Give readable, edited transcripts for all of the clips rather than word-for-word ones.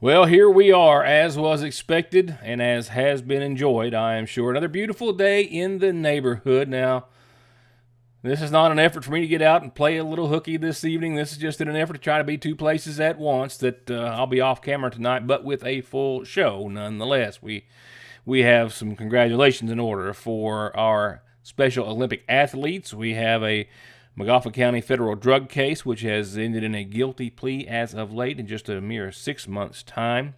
Well, here we are, as was expected and as has been enjoyed, I am sure. Another beautiful day in the neighborhood. Now, this is not an effort for me to get out and play a little hooky this evening. This is just in an effort to try to be two places at once that I'll be off camera tonight, but with a full show nonetheless. We have some congratulations in order for our Special Olympic athletes. We have a McGoffin County federal drug case, which has ended in a guilty plea as of late in just a mere 6 months' time.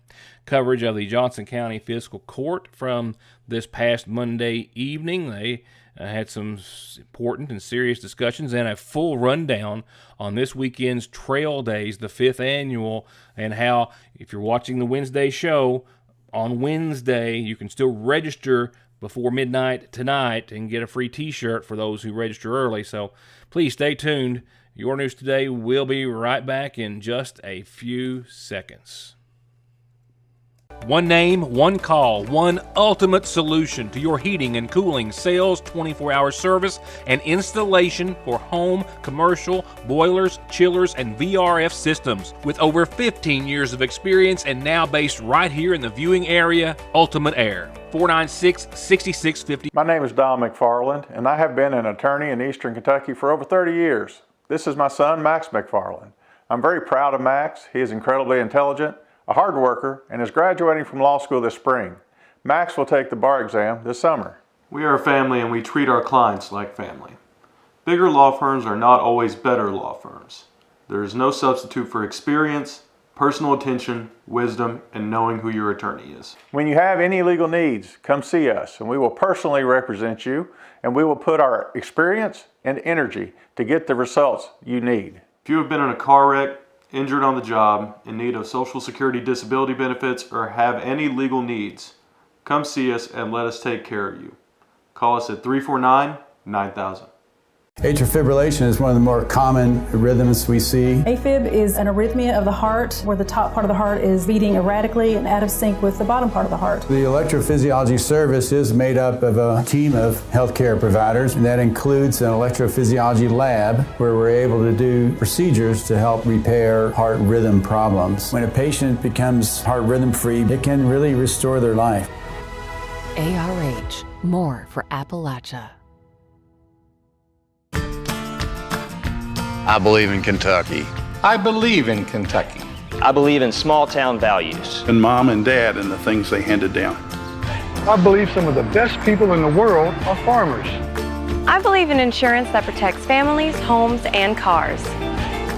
Coverage of the Johnson County Fiscal Court from this past Monday evening. They had some important and serious discussions and a full rundown on this weekend's Trail Days, the 5th annual, and how, if you're watching the Wednesday show, on Wednesday you can still register before midnight tonight and get a free t-shirt for those who register early. So please stay tuned. Your News Today will be right back in just a few seconds. One name, one call, one ultimate solution to your heating and cooling, sales, 24-hour service, and installation for home, commercial, boilers, chillers, and VRF systems. With over 15 years of experience and now based right here in the viewing area, Ultimate Air. 496-6650. My name is Don McFarland, and I have been an attorney in Eastern Kentucky for over 30 years. This is my son, Max McFarland. I'm very proud of Max. He is incredibly intelligent, a hard worker, and is graduating from law school this spring. Max will take the bar exam this summer. We are a family and we treat our clients like family. Bigger law firms are not always better law firms. There is no substitute for experience, personal attention, wisdom, and knowing who your attorney is. When you have any legal needs, come see us, and we will personally represent you, and we will put our experience and energy to get the results you need. If you have been in a car wreck, injured on the job, in need of Social Security disability benefits, or have any legal needs, come see us and let us take care of you. Call us at 349-9000. Atrial fibrillation is one of the more common rhythms we see. AFib is an arrhythmia of the heart where the top part of the heart is beating erratically and out of sync with the bottom part of the heart. The electrophysiology service is made up of a team of healthcare providers, and that includes an electrophysiology lab where we're able to do procedures to help repair heart rhythm problems. When a patient becomes heart rhythm free, it can really restore their life. ARH, more for Appalachia. I believe in Kentucky. I believe in Kentucky. I believe in small town values. And mom and dad and the things they handed down. I believe some of the best people in the world are farmers. I believe in insurance that protects families, homes, and cars.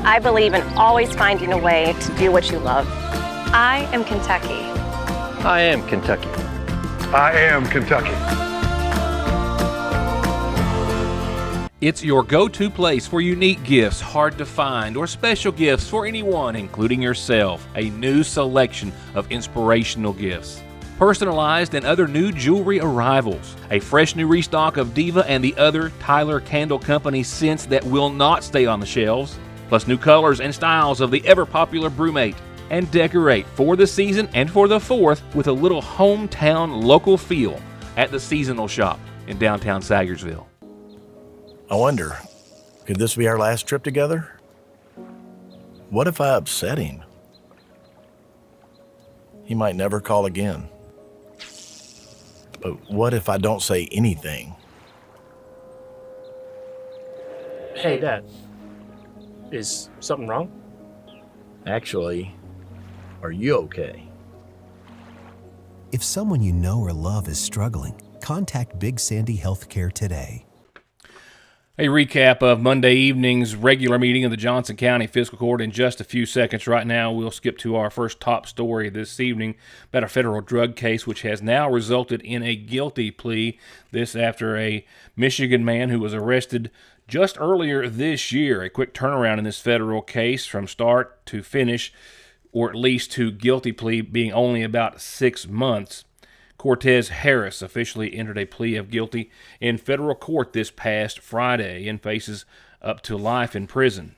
I believe in always finding a way to do what you love. I am Kentucky. I am Kentucky. I am Kentucky. It's your go-to place for unique gifts, hard to find, or special gifts for anyone, including yourself. A new selection of inspirational gifts. Personalized and other new jewelry arrivals. A fresh new restock of Diva and the other Tyler Candle Company scents that will not stay on the shelves. Plus new colors and styles of the ever-popular Brewmate. And decorate for the season and for the 4th with a little hometown local feel at the Seasonal Shop in downtown Sagersville. I wonder, could this be our last trip together? What if I upset him? He might never call again. But what if I don't say anything? Hey, Dad. Is something wrong? Actually, are you okay? If someone you know or love is struggling, contact Big Sandy Healthcare today. A recap of Monday evening's regular meeting of the Johnson County Fiscal Court in just a few seconds. Right now, we'll skip to our first top story this evening about a federal drug case which has now resulted in a guilty plea. This after a Michigan man who was arrested just earlier this year. A quick turnaround in this federal case from start to finish, or at least to guilty plea being only about 6 months. Cortez Harris officially entered a plea of guilty in federal court this past Friday and faces up to life in prison.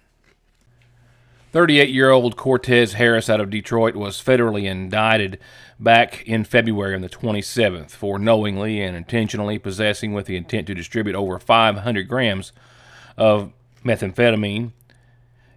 38-year-old Cortez Harris out of Detroit was federally indicted back in February on the 27th for knowingly and intentionally possessing with the intent to distribute over 500 grams of methamphetamine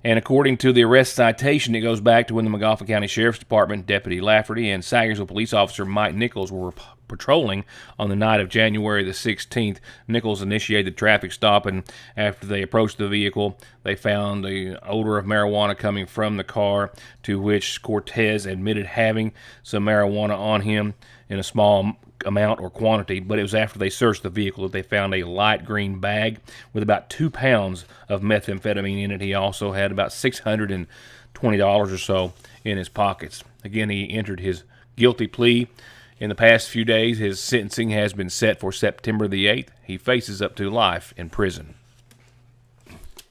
And according to the arrest citation, it goes back to when the McGoffin County Sheriff's Department Deputy Lafferty and Sagersville Police Officer Mike Nichols were patrolling on the night of January the 16th. Nichols initiated the traffic stop, and after they approached the vehicle, they found the odor of marijuana coming from the car, to which Cortez admitted having some marijuana on him in a small amount or quantity, but it was after they searched the vehicle that they found a light green bag with about 2 pounds of methamphetamine in it. He also had about $620 or so in his pockets. Again, he entered his guilty plea. In the past few days, his sentencing has been set for September the 8th. He faces up to life in prison.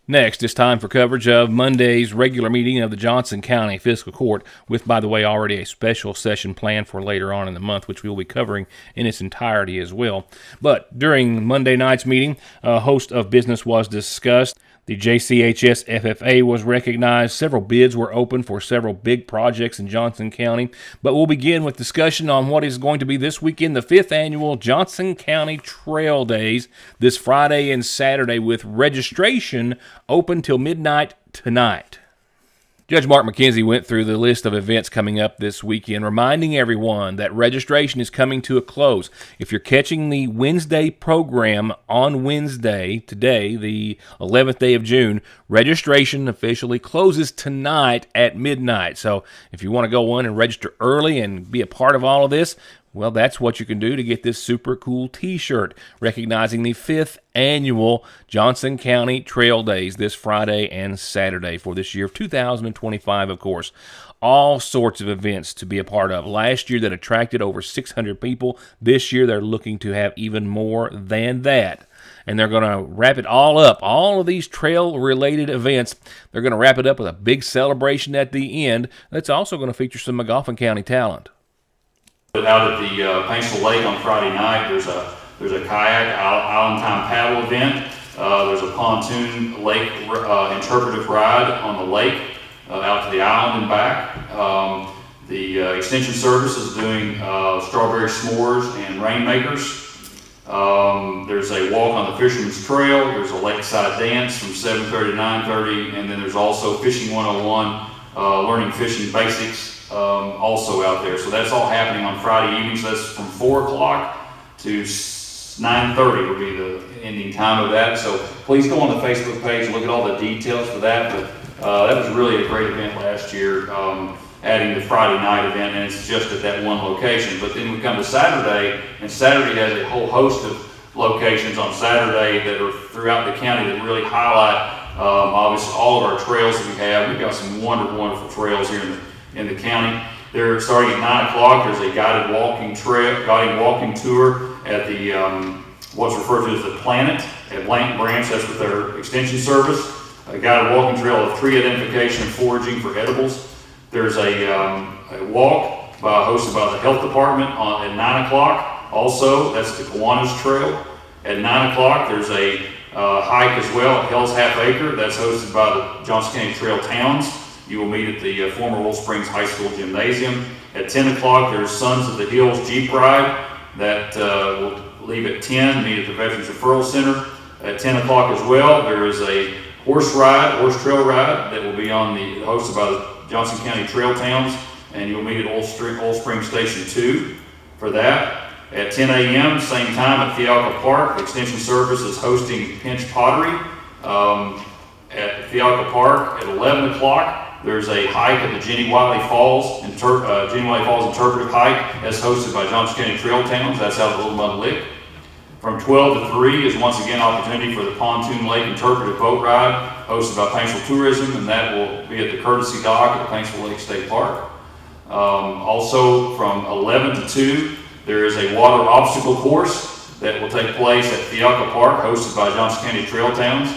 Next, it's time for coverage of Monday's regular meeting of the Johnson County Fiscal Court, with, by the way, already a special session planned for later on in the month, which we will be covering in its entirety as well. But during Monday night's meeting, a host of business was discussed. The JCHS FFA was recognized. Several bids were open for several big projects in Johnson County. But we'll begin with discussion on what is going to be this weekend, the 5th annual Johnson County Trail Days, this Friday and Saturday, with registration open till midnight tonight. Judge Mark McKenzie went through the list of events coming up this weekend, reminding everyone that registration is coming to a close. If you're catching the Wednesday program on Wednesday, today, the 11th day of June, registration officially closes tonight at midnight. So if you want to go in and register early and be a part of all of this, well, that's what you can do to get this super cool t-shirt recognizing the 5th annual Johnson County Trail Days this Friday and Saturday for this year of 2025, of course. All sorts of events to be a part of. Last year that attracted over 600 people. This year they're looking to have even more than that. And they're going to wrap it all up. All of these trail-related events, they're going to wrap it up with a big celebration at the end that's also going to feature some McGoffin County talent. Out at the Paintsville Lake on Friday night, there's a kayak island time paddle event. There's a pontoon lake interpretive ride on the lake out to the island and back. The Extension Service is doing strawberry s'mores and rainmakers. There's a walk on the Fisherman's Trail. There's a lakeside dance from 7:30 to 9:30, and then there's also Fishing 101, learning fishing basics. Also out there. So that's all happening on Friday evening. So that's from 4 o'clock to 9:30 will be the ending time of that. So please go on the Facebook page and look at all the details for that. But that was really a great event last year, adding the Friday night event, and it's just at that one location. But then we come to Saturday, and Saturday has a whole host of locations on Saturday that are throughout the county that really highlight obviously all of our trails that we have. We've got some wonderful, wonderful trails here in the county. They're starting at 9 o'clock. There's a guided walking tour at the what's referred to as the Planet at Blank Branch. That's with their Extension Service. A guided walking trail of tree identification and foraging for edibles. There's a walk hosted by the Health Department at 9 o'clock. Also, that's the Kiwanis Trail. At 9 o'clock, there's a hike as well at Hell's Half Acre. That's hosted by the Johnson County Trail Towns. You will meet at the former Old Springs High School Gymnasium. At 10 o'clock, there's Sons of the Hills Jeep Ride that will leave at 10, meet at the Veterans Referral Center. At 10 o'clock as well, there is a horse trail ride that will be hosted by the Johnson County Trail Towns, and you'll meet at Old Springs Station 2 for that. At 10 a.m., same time at Fialka Park, Extension Service is hosting Pinch Pottery. At Fialka Park at 11 o'clock, there's a hike at the Jenny Wiley Falls Interpretive Hike that's hosted by Johnson County Trail Towns. That's out of Little Mud Lick. From 12 to 3 is once again opportunity for the Pontoon Lake Interpretive Boat Ride hosted by Paintsville Tourism, and that will be at the Courtesy Dock at the Paintsville Lake State Park. Also from 11 to 2, there is a water obstacle course that will take place at Fialka Park hosted by Johnson County Trail Towns.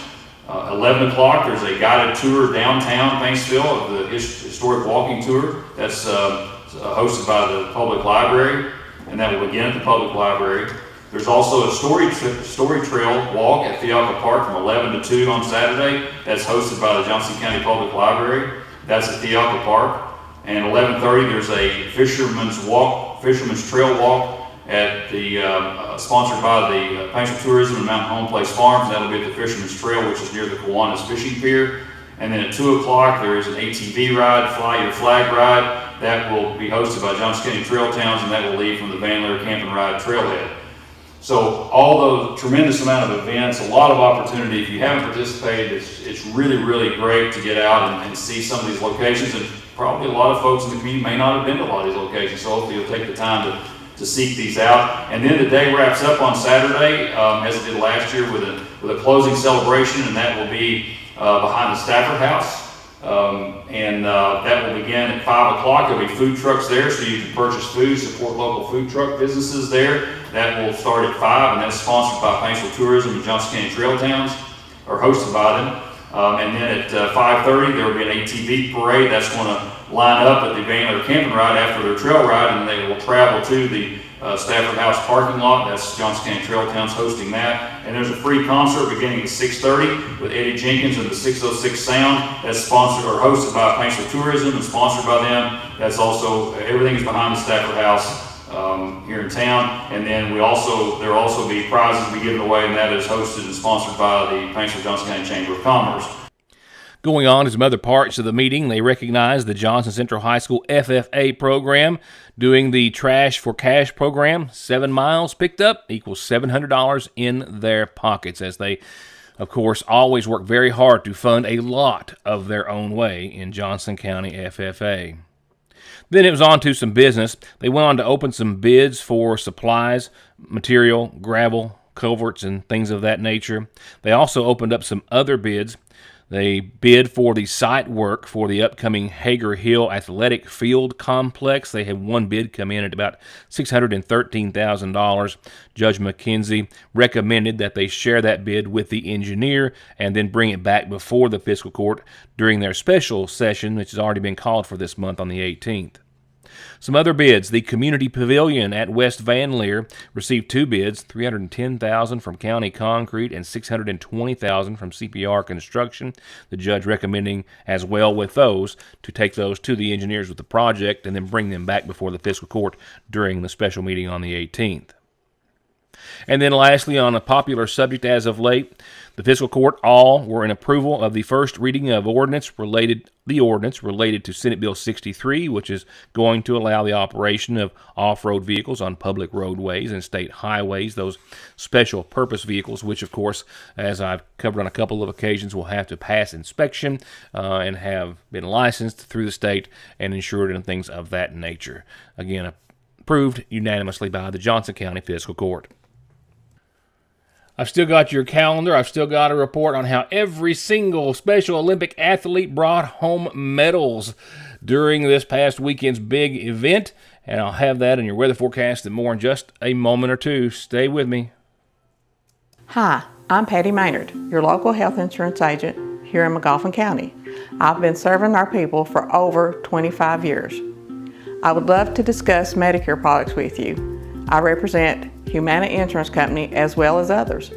11 o'clock, there's a guided tour downtown Paintsville of the historic walking tour. That's hosted by the public library, and that will begin at the public library. There's also a story trail walk at Fialka Park from 11 to 2 on Saturday. That's hosted by the Johnson County Public Library. That's at Fialka Park. And 11:30, there's a Fisherman's Trail walk at the sponsored by the Paintsville Tourism and Mountain Home Place Farms. That'll be at the Fisherman's Trail, which is near the Kiwanis Fishing Pier. And then at 2 o'clock, there is an ATV ride, Fly Your Flag ride. That will be hosted by Johnson County Trail Towns, and that will leave from the Van Leer Camp and Ride Trailhead. So all the tremendous amount of events, a lot of opportunity. If you haven't participated, it's really, really great to get out and see some of these locations. And probably a lot of folks in the community may not have been to a lot of these locations, so hopefully you'll take the time to seek these out. And then the day wraps up on Saturday, as it did last year, with a closing celebration, and that will be behind the Stafford House. That will begin at 5 o'clock. There'll be food trucks there, so you can purchase food, support local food truck businesses there. That will start at 5, and that's sponsored by Paintsville Tourism and Johnson County Trail Towns, or hosted by them. And then at 5:30, there will be an ATV parade. That's going to line up at the Van Leer Camp and Ride after their trail ride, and they will travel to the Stafford House parking lot. That's Johnson County Trail Towns hosting that. And there's a free concert beginning at 6:30 with Eddie Jenkins and the 606 Sound. That's sponsored or hosted by Paintsville Tourism and sponsored by them. That's also, everything is behind the Stafford House here in town. And then there will also be prizes to be given away, and that is hosted and sponsored by the Paintsville Johnson County Chamber of Commerce. Going on to some other parts of the meeting, they recognized the Johnson Central High School FFA program doing the Trash for Cash program. 7 miles picked up equals $700 in their pockets, as they, of course, always work very hard to fund a lot of their own way in Johnson County FFA. Then it was on to some business. They went on to open some bids for supplies, material, gravel, culverts, and things of that nature. They also opened up some other bids. They bid for the site work for the upcoming Hager Hill Athletic Field Complex. They had one bid come in at about $613,000. Judge McKenzie recommended that they share that bid with the engineer and then bring it back before the fiscal court during their special session, which has already been called for this month on the 18th. Some other bids. The Community Pavilion at West Van Leer received 2 bids, $310,000 from County Concrete and $620,000 from CPR Construction. The judge recommending as well with those to take those to the engineers with the project and then bring them back before the fiscal court during the special meeting on the 18th. And then lastly, on a popular subject as of late, the fiscal court all were in approval of the first reading of the ordinance related to Senate Bill 63, which is going to allow the operation of off-road vehicles on public roadways and state highways, those special purpose vehicles, which of course, as I've covered on a couple of occasions, will have to pass inspection and have been licensed through the state and insured and things of that nature. Again, approved unanimously by the Johnson County Fiscal Court. I've still got your calendar. I've still got a report on how every single Special Olympic athlete brought home medals during this past weekend's big event, and I'll have that in your weather forecast and more in just a moment or two. Stay with me. Hi, I'm Patty Maynard, your local health insurance agent here in McGoffin County. I've been serving our people for over 25 years. I would love to discuss Medicare products with you. I represent Humana Insurance Company as well as others.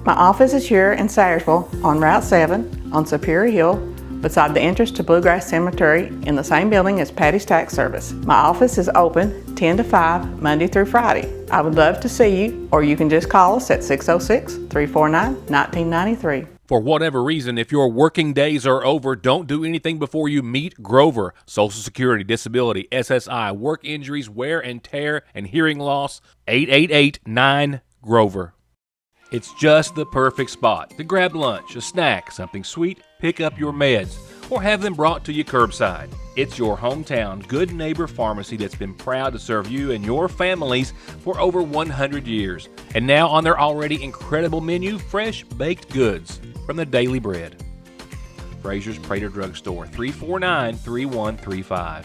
My office is here in Sayersville on Route 7 on Superior Hill beside the entrance to Bluegrass Cemetery in the same building as Patty's Tax Service. My office is open 10 to 5 Monday through Friday. I would love to see you, or you can just call us at 606-349-1993. For whatever reason, if your working days are over, don't do anything before you meet Grover. Social Security, disability, SSI, work injuries, wear and tear, and hearing loss. 888-9-GROVER. It's just the perfect spot to grab lunch, a snack, something sweet, pick up your meds, or have them brought to you curbside. It's your hometown Good Neighbor Pharmacy that's been proud to serve you and your families for over 100 years. And now on their already incredible menu, fresh baked goods from the Daily Bread. Frazier's Prater Drugstore, 349-3135.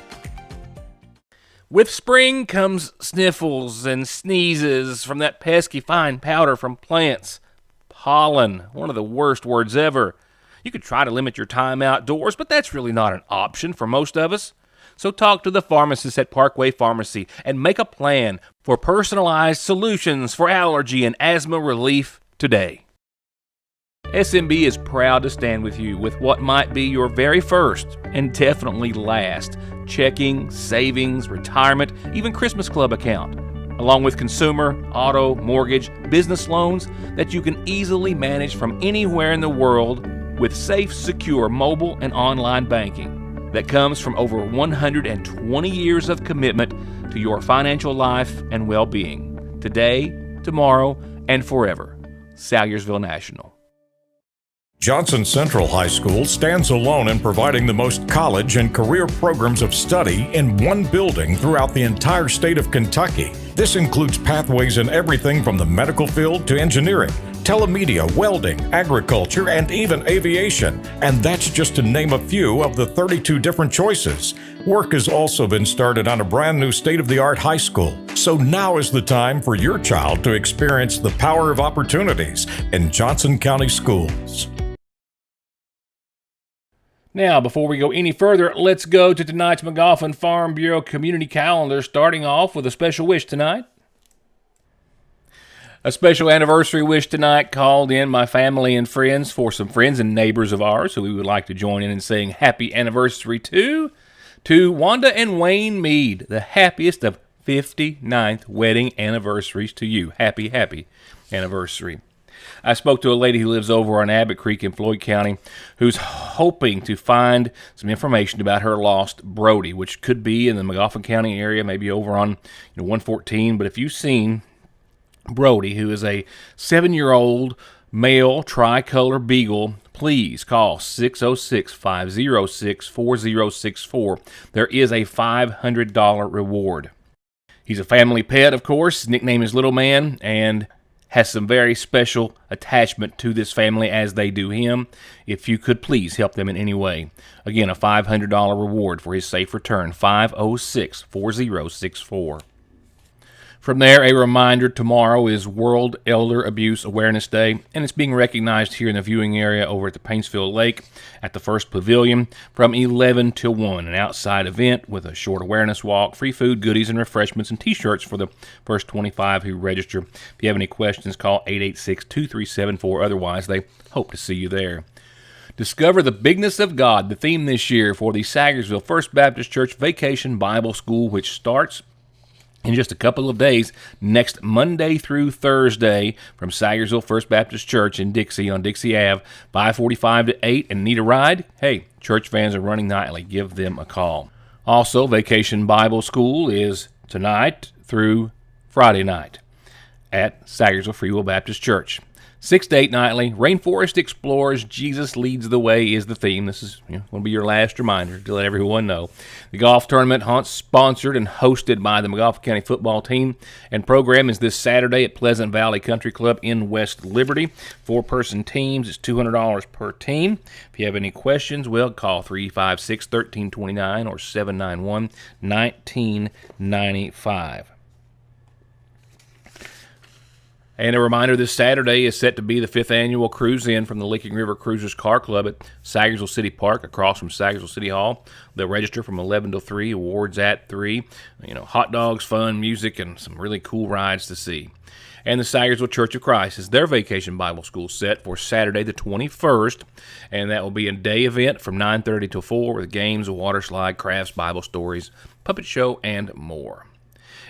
With spring comes sniffles and sneezes from that pesky fine powder from plants. Pollen, one of the worst words ever. You could try to limit your time outdoors, but that's really not an option for most of us. So talk to the pharmacist at Parkway Pharmacy and make a plan for personalized solutions for allergy and asthma relief today. SMB is proud to stand with you with what might be your very first and definitely last checking, savings, retirement, even Christmas Club account, along with consumer, auto, mortgage, business loans that you can easily manage from anywhere in the world with safe, secure mobile and online banking that comes from over 120 years of commitment to your financial life and well-being, today, tomorrow, and forever. Salyersville National. Johnson Central High School stands alone in providing the most college and career programs of study in one building throughout the entire state of Kentucky. This includes pathways in everything from the medical field to engineering, telemedia, welding, agriculture, and even aviation. And that's just to name a few of the 32 different choices. Work has also been started on a brand new state-of-the-art high school. So now is the time for your child to experience the power of opportunities in Johnson County schools. Now, before we go any further, let's go to tonight's McGoffin Farm Bureau community calendar, starting off with a special wish tonight. A special anniversary wish tonight called in by family and friends for some friends and neighbors of ours who we would like to join in saying happy anniversary to Wanda and Wayne Mead, the happiest of 59th wedding anniversaries to you. Happy, happy anniversary. I spoke to a lady who lives over on Abbott Creek in Floyd County who's hoping to find some information about her lost Brody, which could be in the McGoffin County area, maybe over on 114. But if you've seen Brody, who is a 7-year-old male tricolor beagle, please call 606-506-4064. There is a $500 reward. He's a family pet, of course. His nickname is Little Man, and has some very special attachment to this family as they do him. If you could please help them in any way. Again, a $500 reward for his safe return, 506-4064. From there, a reminder, tomorrow is World Elder Abuse Awareness Day, and it's being recognized here in the viewing area over at the Paintsville Lake at the First Pavilion from 11 till 1, an outside event with a short awareness walk, free food, goodies, and refreshments, and T-shirts for the first 25 who register. If you have any questions, call 886-2374. Otherwise, they hope to see you there. Discover the bigness of God, the theme this year for the Sagersville First Baptist Church Vacation Bible School, which starts in just a couple of days, next Monday through Thursday, from Sagersville First Baptist Church in Dixie on Dixie Ave, 5:45 to 8, and need a ride? Hey, church vans are running nightly. Give them a call. Also, Vacation Bible School is tonight through Friday night at Sagersville Free Will Baptist Church. 6 to 8 nightly. Rainforest Explorers, Jesus Leads the Way is the theme. This is going to be your last reminder to let everyone know. The golf tournament, sponsored and hosted by the McGoffin County football team, and program is this Saturday at Pleasant Valley Country Club in West Liberty. 4-person teams is $200 per team. If you have any questions, well, call 356-1329 or 791-1995. And a reminder, this Saturday is set to be the 5th annual cruise-in from the Licking River Cruisers Car Club at Sagersville City Park across from Sagersville City Hall. They'll register from 11 to 3, awards at 3. Hot dogs, fun, music, and some really cool rides to see. And the Sagersville Church of Christ is their Vacation Bible School set for Saturday the 21st, and that will be a day event from 9:30 till 4 with games, a water slide, crafts, Bible stories, puppet show, and more.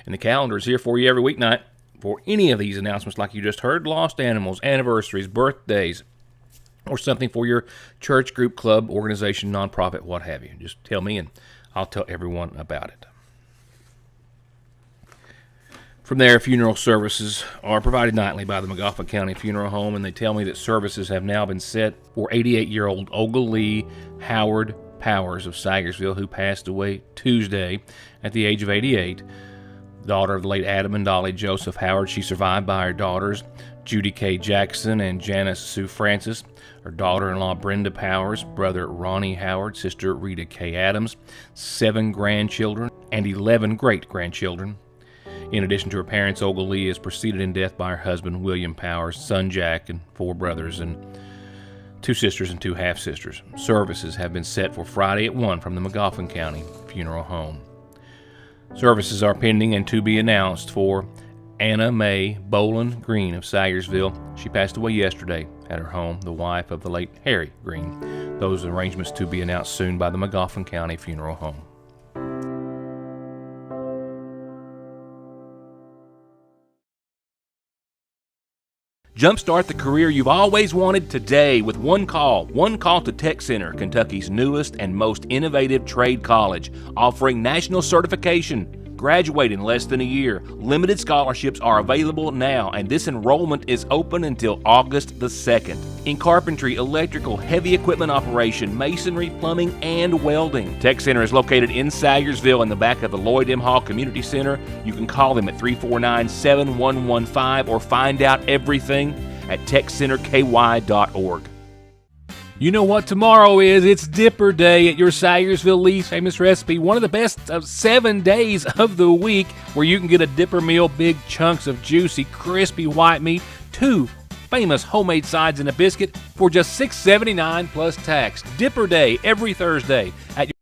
And the calendar is here for you every weeknight. For any of these announcements like you just heard, lost animals, anniversaries, birthdays, or something for your church, group, club, organization, nonprofit, what have you. Just tell me and I'll tell everyone about it. From there, funeral services are provided nightly by the McGoffin County Funeral Home, and they tell me that services have now been set for 88-year-old Olga Lee Howard Powers of Sagersville, who passed away Tuesday at the age of 88. Daughter of the late Adam and Dolly Joseph Howard. She's survived by her daughters, Judy K. Jackson and Janice Sue Francis, her daughter-in-law Brenda Powers, brother Ronnie Howard, sister Rita K. Adams, 7 grandchildren, and 11 great-grandchildren. In addition to her parents, Olga Lee is preceded in death by her husband, William Powers, son Jack, and 4 brothers, and 2 sisters and 2 half-sisters. Services have been set for Friday at 1 from the McGoffin County Funeral Home. Services are pending and to be announced for Anna Mae Boland Green of Sagersville. She passed away yesterday at her home, the wife of the late Harry Green. Those arrangements to be announced soon by the McGoffin County Funeral Home. Jumpstart the career you've always wanted today with one call. One call to Tech Center, Kentucky's newest and most innovative trade college, offering national certification. Graduate in less than a year. Limited scholarships are available now, and this enrollment is open until August the 2nd. In carpentry, electrical, heavy equipment operation, masonry, plumbing, and welding. Tech Center is located in Sayersville in the back of the Lloyd M. Hall Community Center. You can call them at 349-7115 or find out everything at techcenterky.org. You know what tomorrow is? It's Dipper Day at your Sayersville Lee's Famous Recipe, one of the best of 7 days of the week where you can get a Dipper meal, big chunks of juicy, crispy white meat, 2 famous homemade sides and a biscuit for just $6.79 plus tax. Dipper Day every Thursday at your...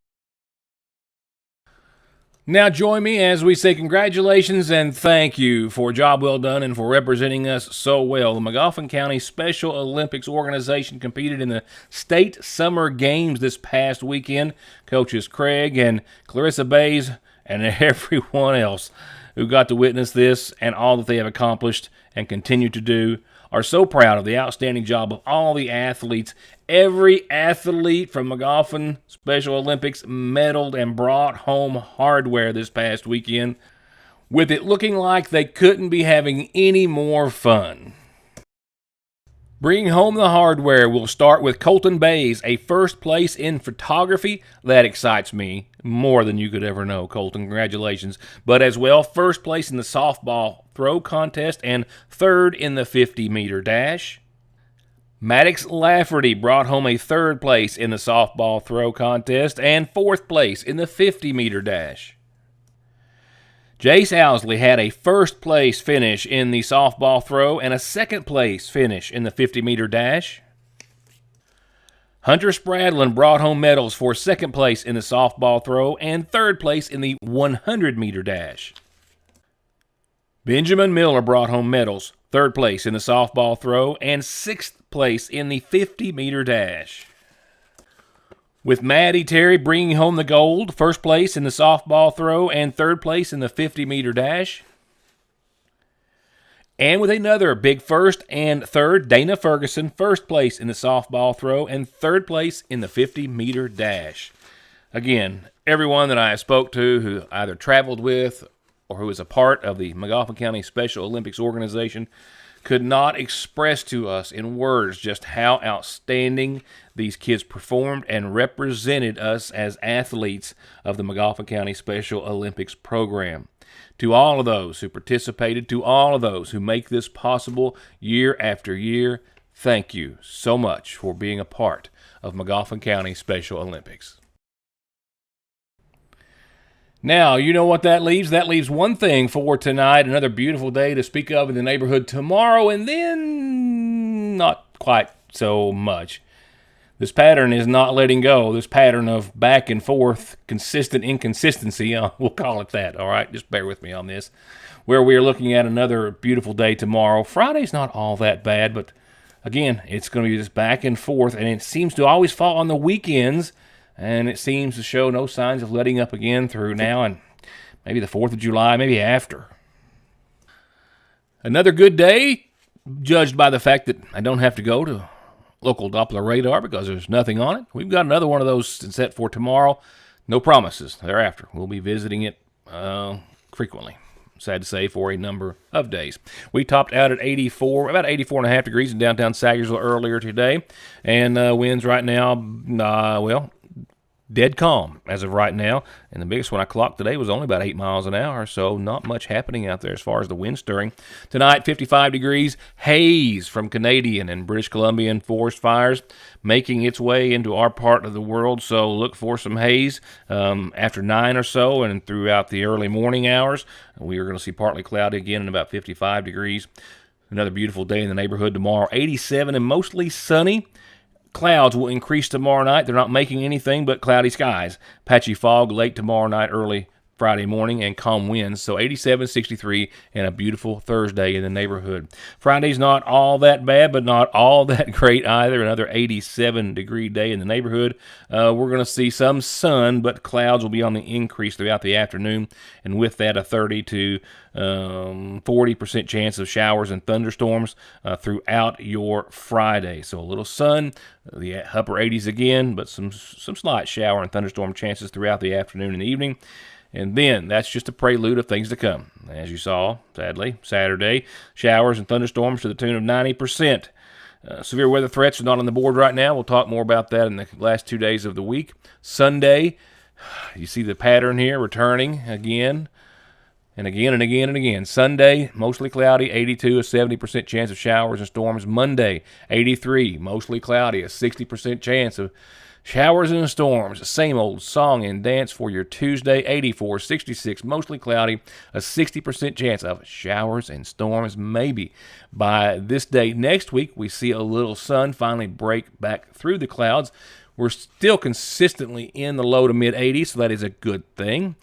Now join me as we say congratulations and thank you for a job well done and for representing us so well. The McGoffin County Special Olympics organization competed in the State Summer Games this past weekend. Coaches Craig and Clarissa Bays and everyone else who got to witness this and all that they have accomplished and continue to do are so proud of the outstanding job of all the athletes. Every athlete from McGoffin Special Olympics medaled and brought home hardware this past weekend, with it looking like they couldn't be having any more fun. Bringing home the hardware, we'll start with Colton Bays, a first place in photography. That excites me more than you could ever know, Colton. Congratulations. But as well, first place in the softball throw contest and third in the 50-meter dash. Maddox Lafferty brought home a third place in the softball throw contest and fourth place in the 50-meter dash. Jace Owsley had a first place finish in the softball throw and a second place finish in the 50-meter dash. Hunter Spradlin brought home medals for second place in the softball throw and third place in the 100-meter dash. Benjamin Miller brought home medals, third place in the softball throw and sixth place in the 50-meter dash. With Maddie Terry bringing home the gold, first place in the softball throw and third place in the 50-meter dash. And with another big first and third, Dana Ferguson, first place in the softball throw and third place in the 50-meter dash. Again, everyone that I spoke to who either traveled with or who is a part of the McGoffin County Special Olympics organization could not express to us in words just how outstanding these kids performed and represented us as athletes of the McGoffin County Special Olympics program. To all of those who participated, to all of those who make this possible year after year, thank you so much for being a part of McGoffin County Special Olympics. Now, you know what that leaves? That leaves one thing for tonight, another beautiful day to speak of in the neighborhood tomorrow, and then not quite so much. This pattern is not letting go. This pattern of back and forth, consistent inconsistency, we'll call it that, all right? Just bear with me on this, where we are looking at another beautiful day tomorrow. Friday's not all that bad, but again, it's going to be just back and forth, and it seems to always fall on the weekends, and it seems to show no signs of letting up again through now and maybe the 4th of July, maybe after. Another good day, judged by the fact that I don't have to go to local Doppler radar because there's nothing on it. We've got another one of those set for tomorrow. No promises thereafter. We'll be visiting it frequently. Sad to say, for a number of days. We topped out at 84, about 84.5 degrees in downtown Sayersville earlier today. And winds right now, dead calm as of right now, and the biggest one I clocked today was only about 8 miles an hour, so not much happening out there as far as the wind stirring. Tonight, 55 degrees, haze from Canadian and British Columbian forest fires making its way into our part of the world, so look for some haze after 9 or so and throughout the early morning hours. We are going to see partly cloudy again and about 55 degrees. Another beautiful day in the neighborhood tomorrow, 87 and mostly sunny. Clouds will increase tomorrow night. They're not making anything but cloudy skies. Patchy fog late tomorrow night, early Friday morning and calm winds. So 87, 63, and a beautiful Thursday in the neighborhood. Friday's not all that bad, but not all that great either. Another 87-degree day in the neighborhood. We're going to see some sun, but clouds will be on the increase throughout the afternoon. And with that, a 30 to 40% chance of showers and thunderstorms throughout your Friday. So a little sun, the upper 80s again, but some slight shower and thunderstorm chances throughout the afternoon and evening. And then that's just a prelude of things to come. As you saw, sadly, Saturday, showers and thunderstorms to the tune of 90%. Severe weather threats are not on the board right now. We'll talk more about that in the last 2 days of the week. Sunday, you see the pattern here returning again and again and again and again. Sunday, mostly cloudy, 82, a 70% chance of showers and storms. Monday, 83, mostly cloudy, a 60% chance of showers and storms. Same old song and dance for your Tuesday. 84, 66, mostly cloudy, a 60% chance of showers and storms. Maybe by this day next week, we see a little sun finally break back through the clouds. We're still consistently in the low to mid 80s, so that is a good thing.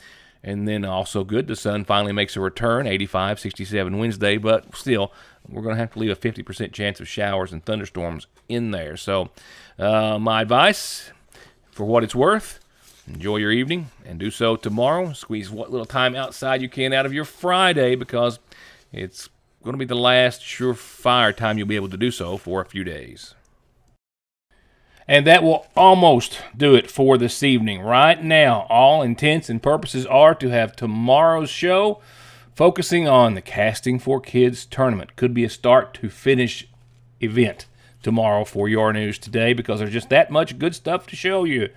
And then also good, the sun finally makes a return, 85, 67 Wednesday, but still, we're going to have to leave a 50% chance of showers and thunderstorms in there. So my advice, for what it's worth, enjoy your evening and do so tomorrow. Squeeze what little time outside you can out of your Friday, because it's going to be the last surefire time you'll be able to do so for a few days. And that will almost do it for this evening. Right now, all intents and purposes are to have tomorrow's show focusing on the Casting for Kids tournament. Could be a start to finish event tomorrow for Your News Today, because there's just that much good stuff to show you.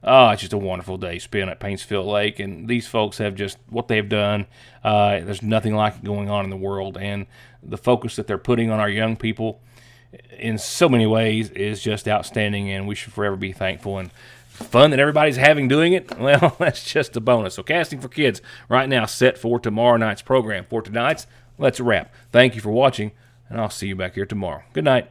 It's just a wonderful day spent at Paintsville Lake, and these folks have just what they've done. There's nothing like it going on in the world, and the focus that they're putting on our young people in so many ways is just outstanding, and we should forever be thankful. And fun that everybody's having doing it, well, that's just a bonus. So Casting for Kids right now set for tomorrow night's program. For tonight's, let's wrap. Thank you for watching, and I'll see you back here tomorrow. Good night.